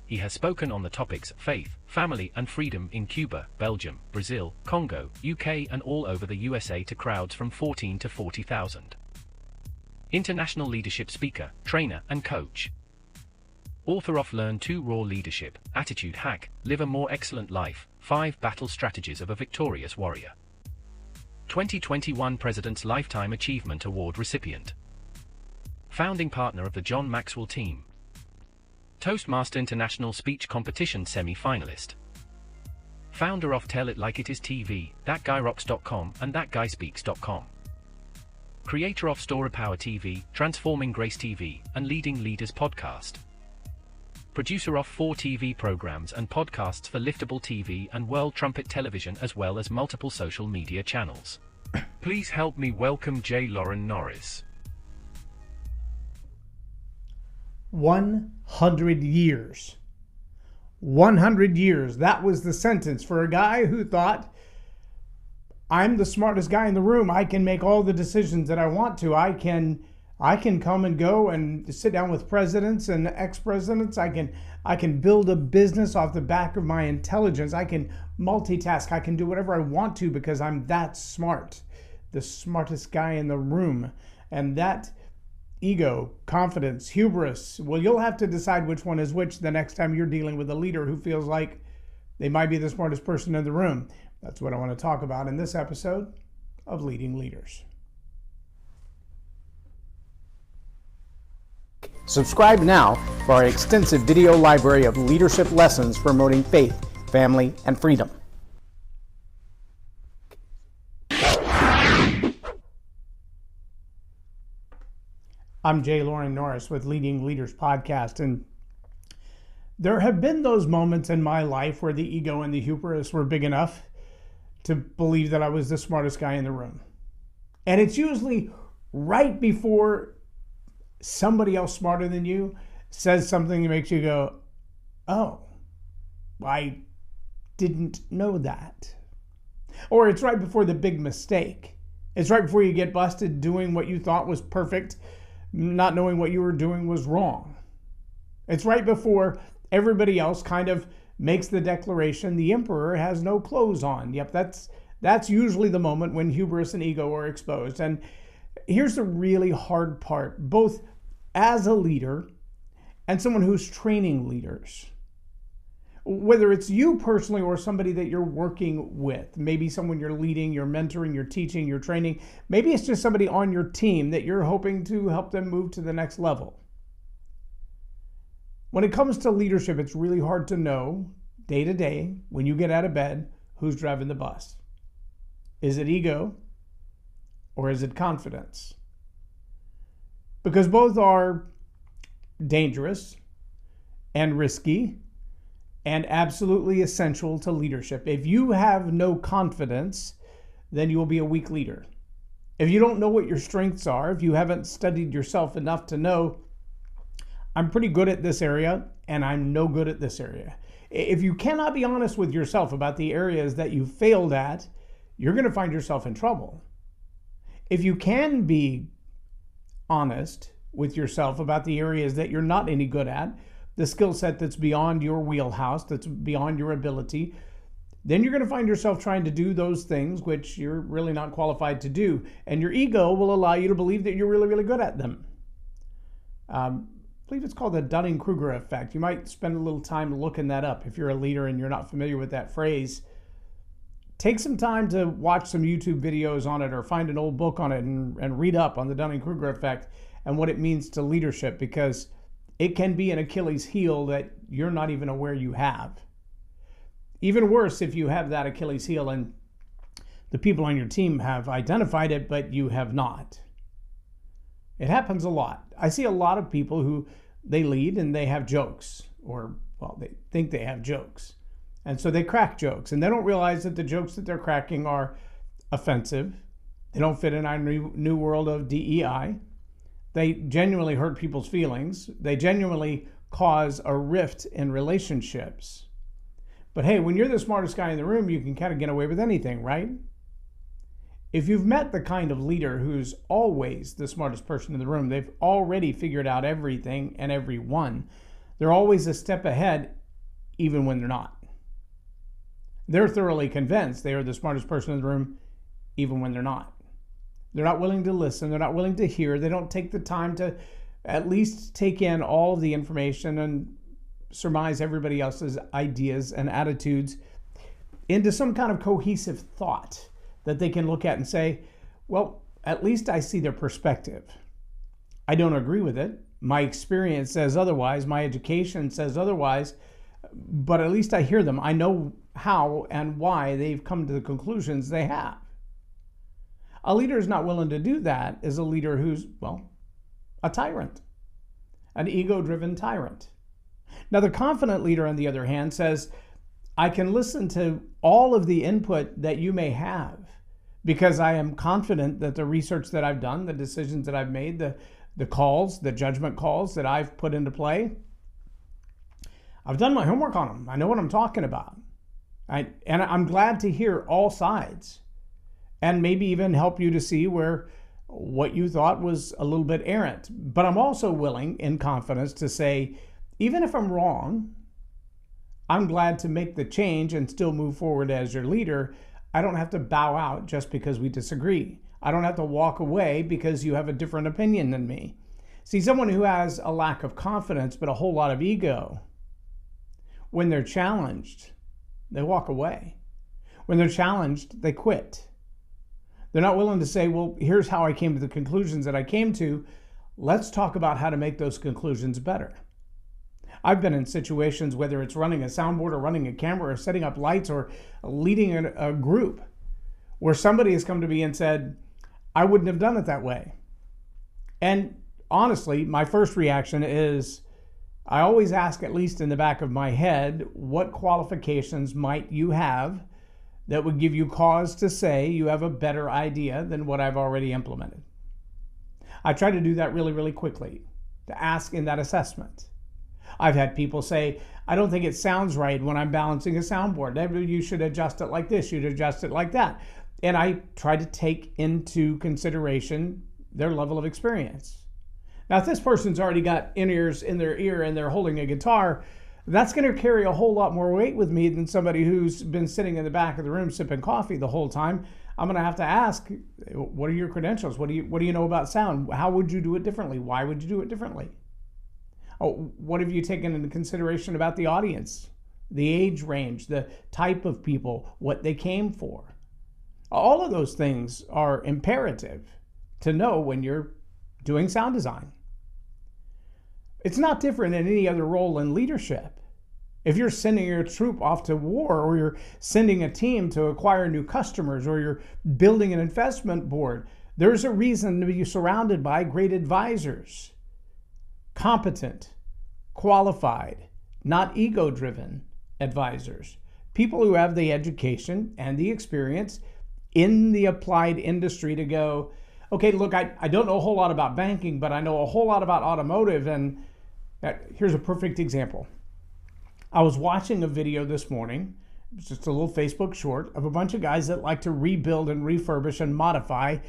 he has spoken on the topics faith, family and freedom in Cuba, Belgium, Brazil, Congo, UK and all over the USA to crowds from 14 to 40,000. International leadership speaker, trainer and coach. Author of Learn to Raw Leadership, Attitude Hack, Live a More Excellent Life, 5 Battle Strategies of a Victorious Warrior. 2021 President's Lifetime Achievement Award recipient. Founding partner of the John Maxwell team. Toastmaster International Speech Competition semi-finalist. Founder of Tell It Like It Is TV, ThatGuyRocks.com and ThatGuySpeaks.com. Creator of Story Power TV, Transforming Grace TV, and Leading Leaders Podcast. Producer of 4 TV programs and podcasts for Liftable TV and World Trumpet Television as well as multiple social media channels. Please help me welcome J. Loren Norris. 100 years. 100 years. That was the sentence for a guy who thought, I'm the smartest guy in the room. I can make all the decisions that I want to. I can come and go and sit down with presidents and ex-presidents. I can build a business off the back of my intelligence. I can multitask. I can do whatever I want to because I'm that smart. The smartest guy in the room. And that ego, confidence, hubris, well, you'll have to decide which one is which the next time you're dealing with a leader who feels like they might be the smartest person in the room. That's what I want to talk about in this episode of Leading Leaders. Subscribe now for our extensive video library of leadership lessons promoting faith, family, and freedom. I'm J. Loren Norris with Leading Leaders Podcast, and there have been those moments in my life where the ego and the hubris were big enough to believe that I was the smartest guy in the room. And it's usually right before somebody else smarter than you says something that makes you go, oh, I didn't know that. Or it's right before the big mistake. It's right before you get busted doing what you thought was perfect, not knowing what you were doing was wrong. It's right before everybody else kind of makes the declaration, the emperor has no clothes on. Yep, that's usually the moment when hubris and ego are exposed. And here's the really hard part, both as a leader and someone who's training leaders. Whether it's you personally or somebody that you're working with, maybe someone you're leading, you're mentoring, you're teaching, you're training, maybe it's just somebody on your team that you're hoping to help them move to the next level. When it comes to leadership, it's really hard to know day to day when you get out of bed who's driving the bus. Is it ego or is it confidence? Because both are dangerous and risky and absolutely essential to leadership. If you have no confidence, then you will be a weak leader. If you don't know what your strengths are, if you haven't studied yourself enough to know, I'm pretty good at this area and I'm no good at this area. If you cannot be honest with yourself about the areas that you failed at, you're going to find yourself in trouble. If you can be honest with yourself about the areas that you're not any good at, the skill set that's beyond your wheelhouse, that's beyond your ability, then you're going to find yourself trying to do those things which you're really not qualified to do. And your ego will allow you to believe that you're really, really good at them. I believe it's called the Dunning-Kruger effect. You might spend a little time looking that up if you're a leader and you're not familiar with that phrase. Take some time to watch some YouTube videos on it or find an old book on it and read up on the Dunning-Kruger effect and what it means to leadership, because it can be an Achilles heel that you're not even aware you have. Even worse if you have that Achilles heel and the people on your team have identified it, but you have not. It happens a lot. I see a lot of people who they lead and they have jokes, or, well, they think they have jokes. And so they crack jokes, and they don't realize that the jokes that they're cracking are offensive. They don't fit in our new world of DEI. They genuinely hurt people's feelings. They genuinely cause a rift in relationships. But hey, when you're the smartest guy in the room, you can kind of get away with anything, right? If you've met the kind of leader who's always the smartest person in the room, they've already figured out everything and everyone, They're always a step ahead, even when they're not. They're thoroughly convinced they are the smartest person in the room, even when they're not. They're not willing to listen. They're not willing to hear. They don't take the time to at least take in all of the information and surmise everybody else's ideas and attitudes into some kind of cohesive thought that they can look at and say, well, at least I see their perspective. I don't agree with it. My experience says otherwise. My education says otherwise. But at least I hear them. I know how and why they've come to the conclusions they have. A leader is not willing to do that is a leader who's, well, a tyrant, an ego-driven tyrant. Now, the confident leader, on the other hand, says, I can listen to all of the input that you may have because I am confident that the research that I've done, the decisions that I've made, the calls, the judgment calls that I've put into play, I've done my homework on them. I know what I'm talking about. And I'm glad to hear all sides and maybe even help you to see where what you thought was a little bit errant. But I'm also willing, in confidence, to say, even if I'm wrong, I'm glad to make the change and still move forward as your leader. I don't have to bow out just because we disagree. I don't have to walk away because you have a different opinion than me. See, someone who has a lack of confidence but a whole lot of ego, when they're challenged, they walk away. When they're challenged, they quit. They're not willing to say, well, here's how I came to the conclusions that I came to. Let's talk about how to make those conclusions better. I've been in situations, whether it's running a soundboard or running a camera or setting up lights or leading a group, where somebody has come to me and said, I wouldn't have done it that way. And honestly, my first reaction is, I always ask, at least in the back of my head, what qualifications might you have that would give you cause to say you have a better idea than what I've already implemented? I try to do that really, really quickly, to ask in that assessment. I've had people say, I don't think it sounds right when I'm balancing a soundboard. You should adjust it like this, you'd adjust it like that. And I try to take into consideration their level of experience. Now, if this person's already got in-ears in their ear and they're holding a guitar, that's going to carry a whole lot more weight with me than somebody who's been sitting in the back of the room sipping coffee the whole time. I'm going to have to ask, what are your credentials? What do you know about sound? How would you do it differently? Why would you do it differently? Oh, what have you taken into consideration about the audience, the age range, the type of people, what they came for? All of those things are imperative to know when you're doing sound design. It's not different than any other role in leadership. If you're sending your troop off to war, or you're sending a team to acquire new customers, or you're building an investment board, there's a reason to be surrounded by great advisors. Competent, qualified, not ego-driven advisors. People who have the education and the experience in the applied industry to go, okay, look, I don't know a whole lot about banking, but I know a whole lot about automotive. And here's a perfect example. I was watching a video this morning, it's just a little Facebook short, of a bunch of guys that like to rebuild and refurbish and modify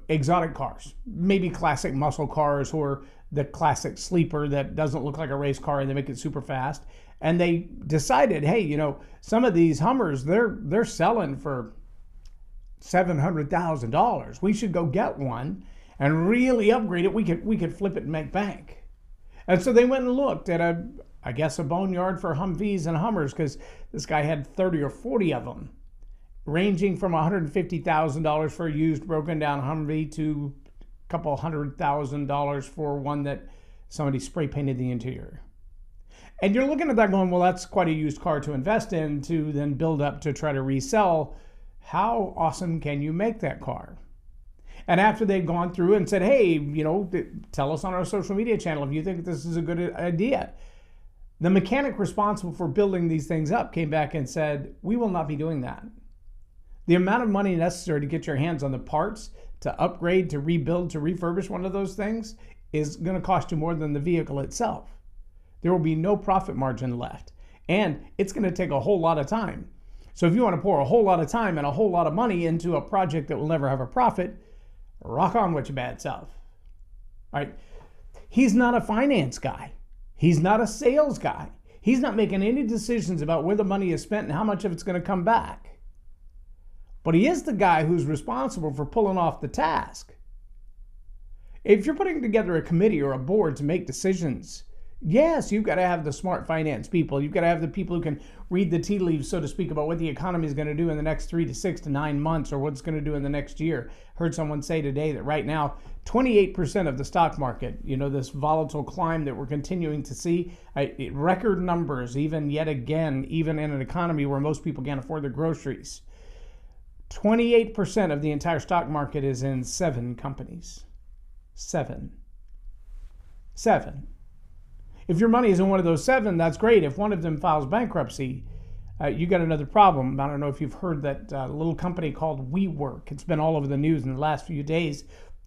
exotic cars, maybe classic muscle cars or the classic sleeper that doesn't look like a race car and they make it super fast. And they decided, hey, some of these Hummers, they're selling for $700,000. We should go get one and really upgrade it. We could flip it and make bank. And so they went and looked at a boneyard for Humvees and Hummers, because this guy had 30 or 40 of them, ranging from $150,000 for a used broken down Humvee to a couple $100,000 for one that somebody spray painted the interior. And you're looking at that going, well, that's quite a used car to invest in to then build up to try to resell. How awesome can you make that car? And after they'd gone through and said, hey, tell us on our social media channel if you think this is a good idea, the mechanic responsible for building these things up came back and said, we will not be doing that. The amount of money necessary to get your hands on the parts, to upgrade, to rebuild, to refurbish one of those things is going to cost you more than the vehicle itself. There will be no profit margin left. And it's going to take a whole lot of time. So if you want to pour a whole lot of time and a whole lot of money into a project that will never have a profit, rock on with your bad self. All right. He's not a finance guy. He's not a sales guy. He's not making any decisions about where the money is spent and how much of it's going to come back. But he is the guy who's responsible for pulling off the task. If you're putting together a committee or a board to make decisions, yes, you've got to have the smart finance people. You've got to have the people who can read the tea leaves, so to speak, about what the economy is going to do in the next 3 to 6 to 9 months or what it's going to do in the next year. Heard someone say today that right now, 28% of the stock market, this volatile climb that we're continuing to see, record numbers, even yet again, even in an economy where most people can't afford their groceries. 28% of the entire stock market is in 7 companies. 7. If your money is in one of those 7, that's great. If one of them files bankruptcy, you got another problem. I don't know if you've heard that little company called WeWork. It's been all over the news in the last few days.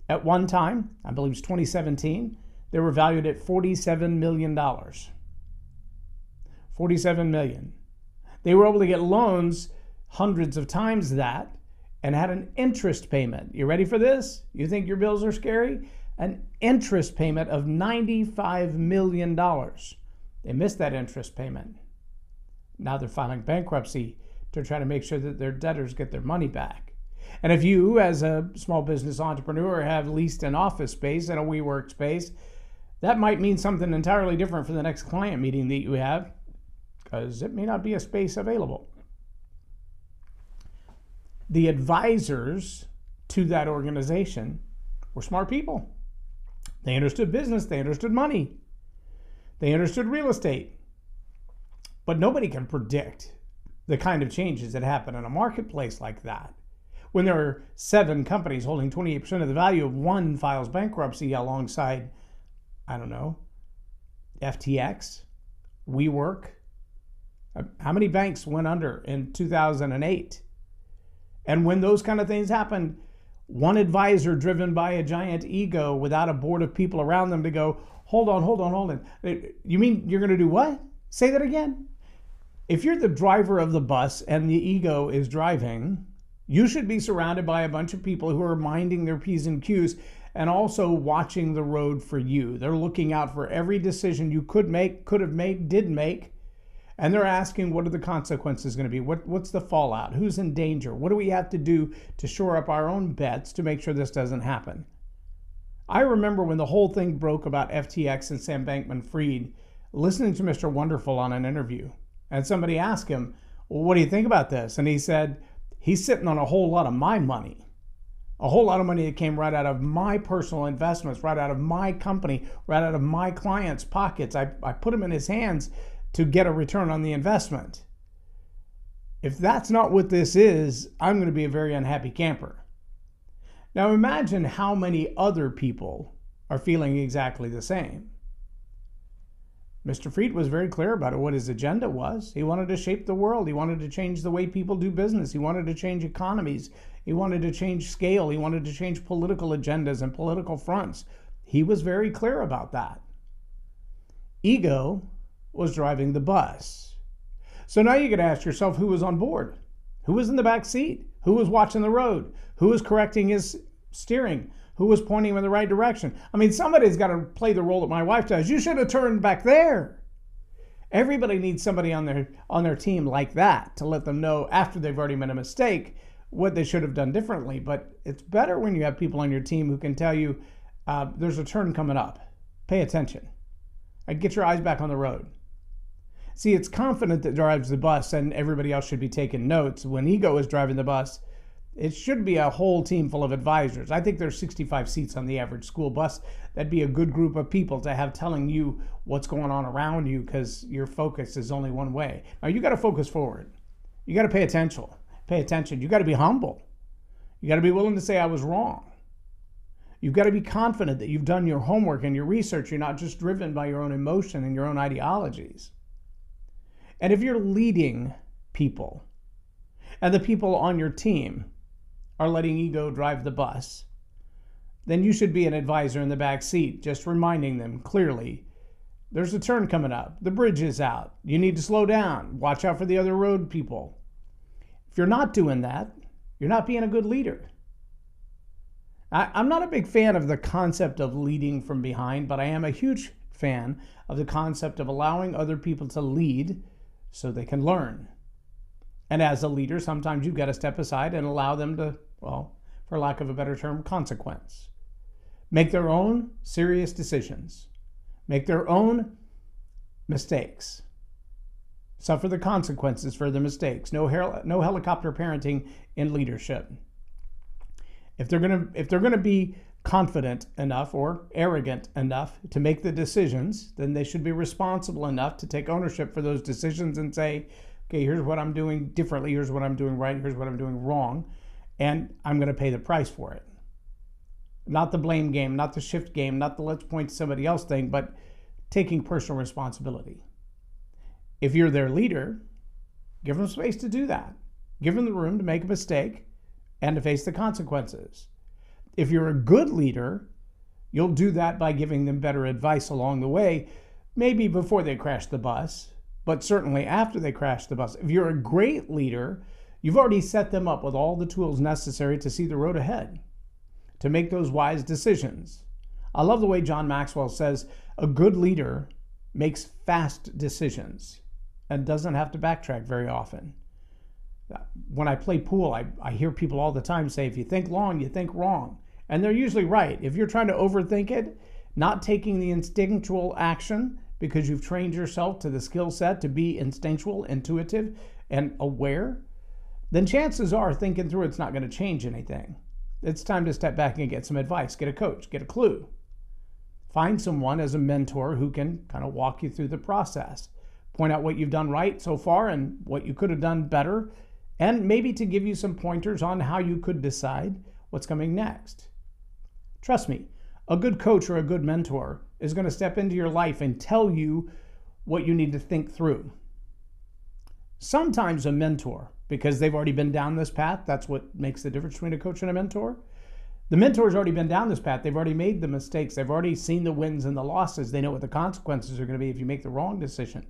At one time, I believe it's 2017, they were valued at $47 million. $47 million. They were able to get loans hundreds of times that and had an interest payment. You ready for this? You think your bills are scary? An interest payment of $95 million. They missed that interest payment. Now they're filing bankruptcy to try to make sure that their debtors get their money back. And if you, as a small business entrepreneur, have leased an office space and a WeWork space, that might mean something entirely different for the next client meeting that you have, because it may not be a space available. The advisors to that organization were smart people. They understood business, they understood money, they understood real estate. But nobody can predict the kind of changes that happen in a marketplace like that. When there are 7 companies holding 28% of the value of one files bankruptcy alongside, FTX, WeWork. How many banks went under in 2008? And when those kind of things happen, one advisor driven by a giant ego without a board of people around them to go, hold on. You mean you're going to do what? Say that again. If you're the driver of the bus and the ego is driving, you should be surrounded by a bunch of people who are minding their P's and Q's and also watching the road for you. They're looking out for every decision you could make, could have made, did make. And they're asking, what are the consequences going to be? What's the fallout? Who's in danger? What do we have to do to shore up our own bets to make sure this doesn't happen? I remember when the whole thing broke about FTX and Sam Bankman-Fried, listening to Mr. Wonderful on an interview. And somebody asked him, well, what do you think about this? And he said, he's sitting on a whole lot of my money. A whole lot of money that came right out of my personal investments, right out of my company, right out of my clients' pockets. I put them in his hands to get a return on the investment. If that's not what this is, I'm going to be a very unhappy camper. Now imagine how many other people are feeling exactly the same. Mr. Fried was very clear about what his agenda was. He wanted to shape the world. He wanted to change the way people do business. He wanted to change economies. He wanted to change scale. He wanted to change political agendas and political fronts. He was very clear about that. Ego was driving the bus. So now you got to ask yourself, who was on board? Who was in the back seat? Who was watching the road? Who was correcting his steering? Who was pointing him in the right direction? I mean, somebody's got to play the role that my wife does. You should have turned back there. Everybody needs somebody on their team like that to let them know after they've already made a mistake what they should have done differently. But it's better when you have people on your team who can tell you there's a turn coming up. Pay attention. Get your eyes back on the road. See, it's confidence that drives the bus, and everybody else should be taking notes. When ego is driving the bus, it should be a whole team full of advisors. I think there's 65 seats on the average school bus. That'd be a good group of people to have telling you what's going on around you, because your focus is only one way. Now, you got to focus forward. You got to pay attention. You got to be humble. You got to be willing to say, I was wrong. You've got to be confident that you've done your homework and your research. You're not just driven by your own emotion and your own ideologies. And if you're leading people and the people on your team are letting ego drive the bus, then you should be an advisor in the back seat, just reminding them clearly, there's a turn coming up. The bridge is out. You need to slow down. Watch out for the other road people. If you're not doing that, you're not being a good leader. I'm not a big fan of the concept of leading from behind, but I am a huge fan of the concept of allowing other people to lead so they can learn. And as a leader, sometimes you've got to step aside and allow them to, well, for lack of a better term, consequence. Make their own serious decisions. Make their own mistakes. Suffer the consequences for their mistakes. No helicopter parenting in leadership. If they're gonna be confident enough or arrogant enough to make the decisions, then they should be responsible enough to take ownership for those decisions and say, okay, here's what I'm doing differently, here's what I'm doing right, here's what I'm doing wrong, and I'm going to pay the price for it. Not the blame game, not the shift game, not the let's point to somebody else thing, but taking personal responsibility. If you're their leader, give them space to do that. Give them the room to make a mistake and to face the consequences. If you're a good leader, you'll do that by giving them better advice along the way, maybe before they crash the bus, but certainly after they crash the bus. If you're a great leader, you've already set them up with all the tools necessary to see the road ahead, to make those wise decisions. I love the way John Maxwell says, a good leader makes fast decisions and doesn't have to backtrack very often. When I play pool, I hear people all the time say, if you think long, you think wrong. And they're usually right. If you're trying to overthink it, not taking the instinctual action because you've trained yourself to the skill set to be instinctual, intuitive, and aware, then chances are thinking through it's not going to change anything. It's time to step back and get some advice, get a coach, get a clue. Find someone as a mentor who can kind of walk you through the process, point out what you've done right so far and what you could have done better, and maybe to give you some pointers on how you could decide what's coming next. Trust me, a good coach or a good mentor is going to step into your life and tell you what you need to think through. Sometimes a mentor, because they've already been down this path, that's what makes the difference between a coach and a mentor. The mentor's already been down this path. They've already made the mistakes. They've already seen the wins and the losses. They know what the consequences are going to be if you make the wrong decision.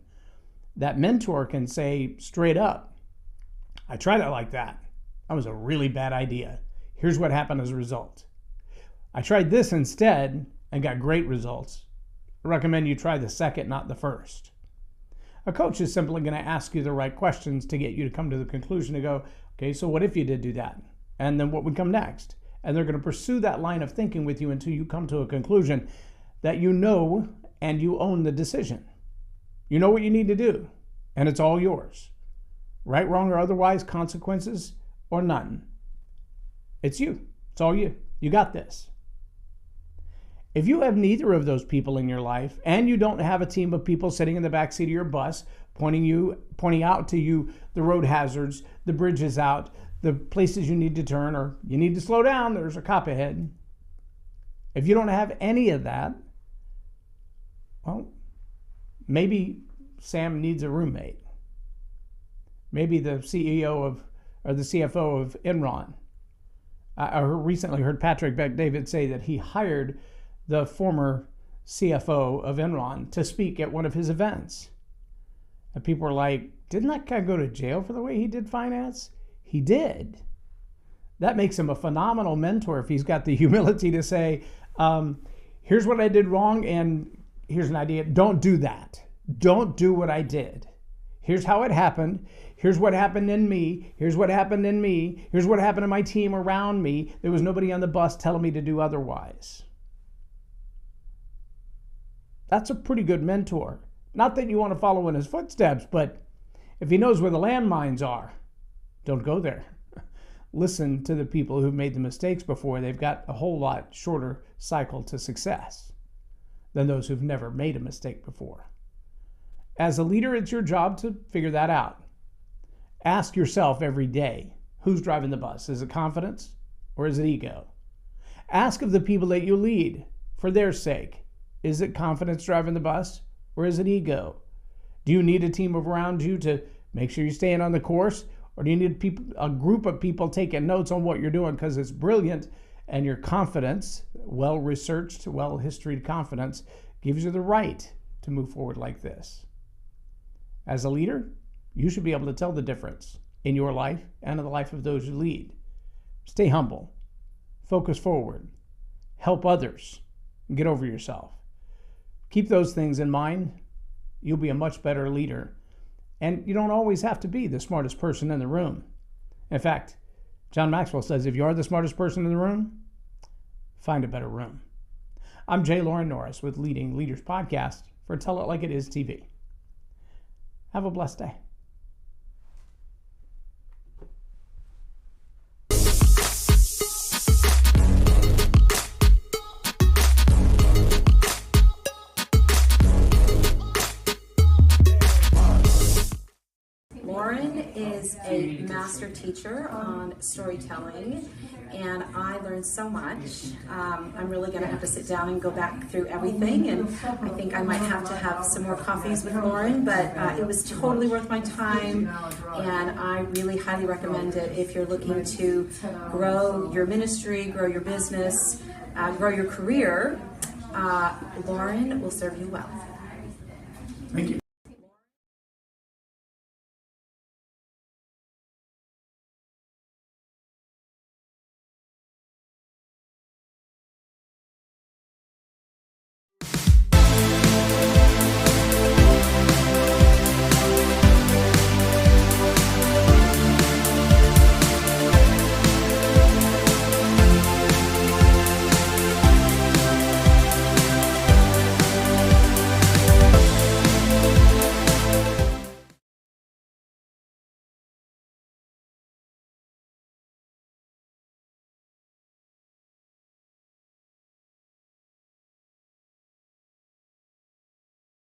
That mentor can say straight up, I tried it like that. That was a really bad idea. Here's what happened as a result. I tried this instead and got great results. I recommend you try the second, not the first. A coach is simply going to ask you the right questions to get you to come to the conclusion to go, okay, so what if you did do that? And then what would come next? And they're going to pursue that line of thinking with you until you come to a conclusion that you know and you own the decision. You know what you need to do, and it's all yours. Right, wrong, or otherwise, consequences or none. It's you. It's all you. You got this. If you have neither of those people in your life and you don't have a team of people sitting in the backseat of your bus pointing out to you the road hazards, the bridges out, the places you need to turn, or you need to slow down, there's a cop ahead. If you don't have any of that, well, maybe Sam needs a roommate. Maybe the CEO or the CFO of Enron. I recently heard Patrick Bet-David say that he hired the former CFO of Enron to speak at one of his events. And people were like, didn't that guy go to jail for the way he did finance? He did. That makes him a phenomenal mentor if he's got the humility to say, here's what I did wrong and here's an idea. Don't do that. Don't do what I did. Here's how it happened. Here's what happened in me. Here's what happened in me. Here's what happened to my team around me. There was nobody on the bus telling me to do otherwise. That's a pretty good mentor. Not that you want to follow in his footsteps, but if he knows where the landmines are, don't go there. Listen to the people who've made the mistakes before. They've got a whole lot shorter cycle to success than those who've never made a mistake before. As a leader, it's your job to figure that out. Ask yourself every day, who's driving the bus? Is it confidence or is it ego? Ask of the people that you lead for their sake. Is it confidence driving the bus or is it ego? Do you need a team around you to make sure you're staying on the course? Or do you need a group of people taking notes on what you're doing because it's brilliant and your confidence, well-researched, well-historied confidence, gives you the right to move forward like this? As a leader, you should be able to tell the difference in your life and in the life of those you lead. Stay humble. Focus forward. Help others. And get over yourself. Keep those things in mind. You'll be a much better leader. And you don't always have to be the smartest person in the room. In fact, John Maxwell says if you are the smartest person in the room, find a better room. I'm Loren Norris with Leading Leaders Podcast for Tell It Like It Is TV. Have a blessed day. Loren is a master teacher on storytelling, and I learned so much. I'm really going to have to sit down and go back through everything, and I think I might have to have some more coffees with Loren, but it was totally worth my time, and I really highly recommend it if you're looking to grow your ministry, grow your business, grow your career. Loren will serve you well. Thank you.